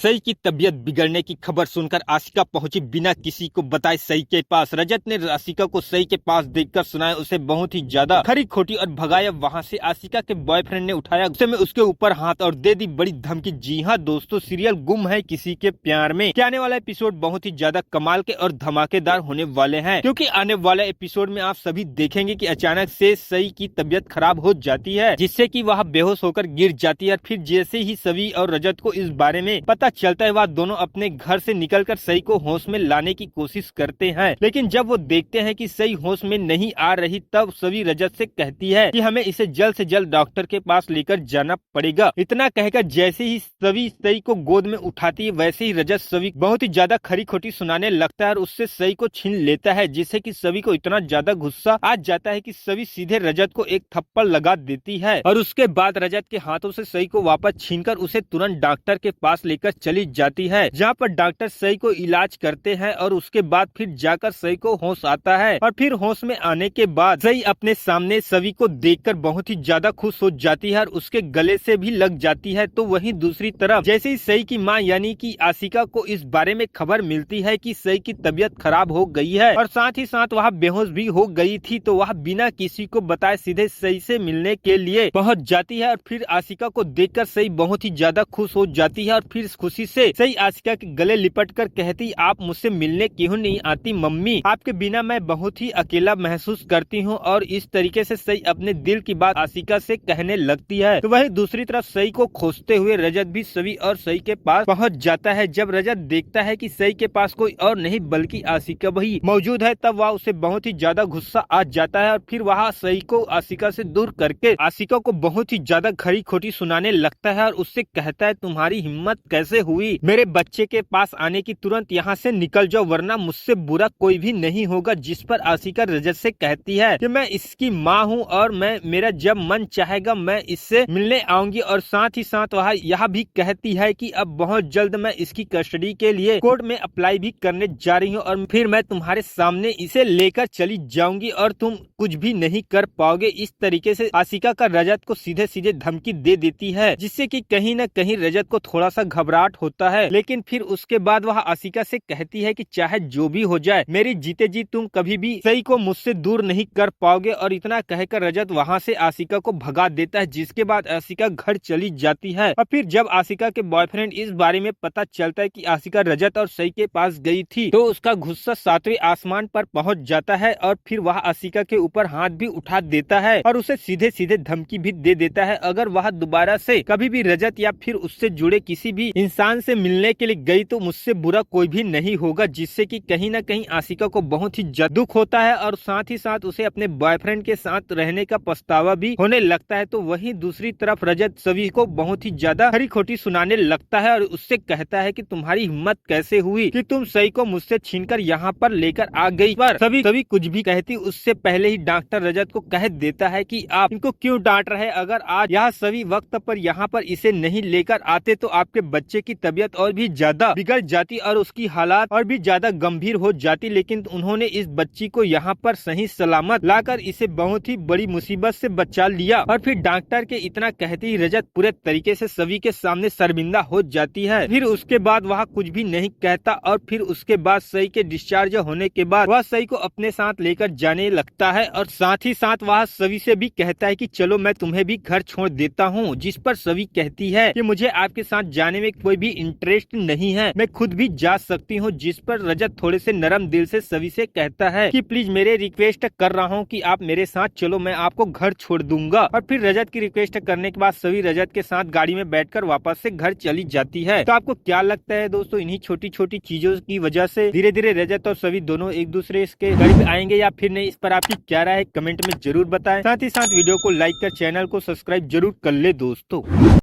सई की तबीयत बिगड़ने की खबर सुनकर आशिका पहुंची बिना किसी को बताए सई के पास। रजत ने आशिका को सई के पास देखकर सुनाया उसे बहुत ही ज्यादा खरी खोटी और भगाया वहां से। आशिका के बॉयफ्रेंड ने उठाया गुस्से में उसके ऊपर हाथ और दे दी बड़ी धमकी। जी हां दोस्तों, सीरियल गुम है किसी के प्यार में के आने वाला एपिसोड बहुत ही ज्यादा कमाल के और धमाकेदार होने वाले हैं, क्योंकि आने वाले एपिसोड में आप सभी देखेंगे कि अचानक से सई की तबीयत खराब हो जाती है, जिससे कि वह बेहोश होकर गिर जाती है। फिर जैसे ही सवी और रजत को इस बारे में पता चलता है, वह दोनों अपने घर से निकलकर सई को होश में लाने की कोशिश करते हैं। लेकिन जब वो देखते हैं कि सई होश में नहीं आ रही, तब सवी रजत से कहती है कि हमें इसे जल्द से जल्द डॉक्टर के पास लेकर जाना पड़ेगा। इतना कहकर जैसे ही सवी सई को गोद में उठाती है, वैसे ही रजत सवी बहुत ही ज्यादा खरी खोटी सुनाने लगता है और उससे सई को छीन लेता है, जिससे कि सवी को इतना ज्यादा गुस्सा आ जाता है कि सवी सीधे रजत को एक थप्पड़ लगा देती है। और उसके बाद रजत के हाथों से सई को वापस छीनकर उसे तुरंत डॉक्टर के पास लेकर चली जाती है, जहाँ पर डॉक्टर सई को इलाज करते हैं। और उसके बाद फिर जाकर सई को होश आता है और फिर होश में आने के बाद सई अपने सामने सवी को देखकर बहुत ही ज्यादा खुश हो जाती है और उसके गले से भी लग जाती है। तो वहीं दूसरी तरफ जैसे ही सई की मां यानी कि आशिका को इस बारे में खबर मिलती है कि सई की तबीयत खराब हो गई है और साथ ही साथ वह बेहोश भी हो गई थी, तो वह बिना किसी को बताए सीधे सई से मिलने के लिए पहुंच जाती है। और फिर आशिका को देखकर सई बहुत ही ज्यादा खुश हो जाती है और फिर खुशी से सई आशिका के गले लिपटकर कहती, आप मुझसे मिलने क्यों नहीं आती मम्मी, आपके बिना मैं बहुत ही अकेला महसूस करती हूँ। और इस तरीके से सई अपने दिल की बात आशिका से कहने लगती है। तो वहीं दूसरी तरफ सई को खोजते हुए रजत भी सवी और सई के पास पहुँच जाता है। जब रजत देखता है कि सई के पास कोई और नहीं बल्कि आशिका वही मौजूद है, तब वह उसे बहुत ही ज्यादा गुस्सा आ जाता है और फिर वह सई को आशिका से दूर करके आशिका को बहुत ही ज्यादा खरी खोटी सुनाने लगता है और उससे कहता है, तुम्हारी हिम्मत कैसे हुई मेरे बच्चे के पास आने की, तुरंत यहाँ से निकल जाओ वरना मुझसे बुरा कोई भी नहीं होगा। जिस पर आशिका रजत से कहती है कि मैं इसकी माँ हूँ और मेरा जब मन चाहेगा मैं इससे मिलने आऊंगी। और साथ ही साथ वह यह भी कहती है कि अब बहुत जल्द मैं इसकी कस्टडी के लिए कोर्ट में अप्लाई भी करने जा रही हूँ और फिर मैं तुम्हारे सामने इसे लेकर चली जाऊंगी और तुम कुछ भी नहीं कर पाओगे। इस तरीके से आशिका का रजत को सीधे सीधे धमकी दे देती है, जिससे कि कहीं न कहीं रजत को थोड़ा सा घबराहट होता है। लेकिन फिर उसके बाद वह आशिका से कहती है कि चाहे जो भी हो जाए, मेरी जीते जी तुम कभी भी सई को मुझसे दूर नहीं कर पाओगे। और इतना कहकर रजत वहां से आशिका को भगा देता है, जिसके बाद आशिका घर चली जाती है। और फिर जब आशिका के बॉयफ्रेंड इस बारे में पता चलता है कि आशिका रजत और सई के पास गई थी, तो उसका गुस्सा 7वें आसमान पर पहुंच जाता है और फिर वह आशिका के ऊपर हाथ भी उठा देता है और उसे सीधे सीधे धमकी भी दे देता है, अगर वह दोबारा से कभी भी रजत या फिर उससे जुड़े किसी भी इंसान से मिलने के लिए गई तो मुझसे बुरा कोई भी नहीं होगा। जिससे कि कहीं न कहीं आशिका को बहुत ही दुख होता है और साथ ही साथ उसे अपने बॉयफ्रेंड के साथ रहने का पछतावा भी होने लगता है। तो वहीं दूसरी तरफ रजत सभी को बहुत ही ज्यादा खरी खोटी सुनाने लगता है और उससे कहता है कि तुम्हारी हिम्मत कैसे हुई कि तुम सई को मुझसे छीनकर यहाँ पर लेकर आ गई। पर सभी कुछ भी कहती उससे पहले ही डॉक्टर रजत को कह देता है कि आप इनको क्यों डांट रहे, अगर आज यह सभी वक्त पर यहाँ पर इसे नहीं लेकर आते तो आपके बच्चे की तबीयत और भी ज्यादा बिगड़ जाती और उसकी हालात और भी ज्यादा गंभीर हो जाती। लेकिन उन्होंने इस बच्ची को यहाँ पर सही सलामत लाकर इसे बहुत ही बड़ी मुसीबत से बचा लिया। और फिर डॉक्टर के इतना कहते ही रजत पूरे तरीके से सभी के सामने शर्मिंदा हो जाती है। फिर उसके बाद वह कुछ भी नहीं कहता और फिर उसके बाद सई के डिस्चार्ज होने के बाद वह सई को अपने साथ लेकर जाने लगता है और साथ ही साथ वह सभी से भी कहता है कि चलो मैं तुम्हें भी घर छोड़ देता हूँ। जिस पर सभी कहती है कि मुझे आपके साथ जाने में कोई भी इंटरेस्ट नहीं है, मैं खुद भी जा सकती हूँ। जिस पर रजत थोड़े से नरम दिल से सभी से कहता है कि प्लीज मेरे रिक्वेस्ट कर रहा हूँ कि आप मेरे साथ चलो, मैं आपको घर छोड़ दूंगा। और फिर रजत की रिक्वेस्ट करने के बाद सभी रजत के साथ गाड़ी में बैठकर वापस से घर चली जाती है। तो आपको क्या लगता है दोस्तों, इन्हीं छोटी छोटी चीजों की वजह से धीरे धीरे रजत और सभी दोनों एक दूसरे के करीब आएंगे या फिर नहीं? इस पर आपकी क्या राय है कमेंट में जरूर बताएं। साथ ही साथ वीडियो को लाइक कर चैनल को सब्सक्राइब जरूर कर ले दोस्तों।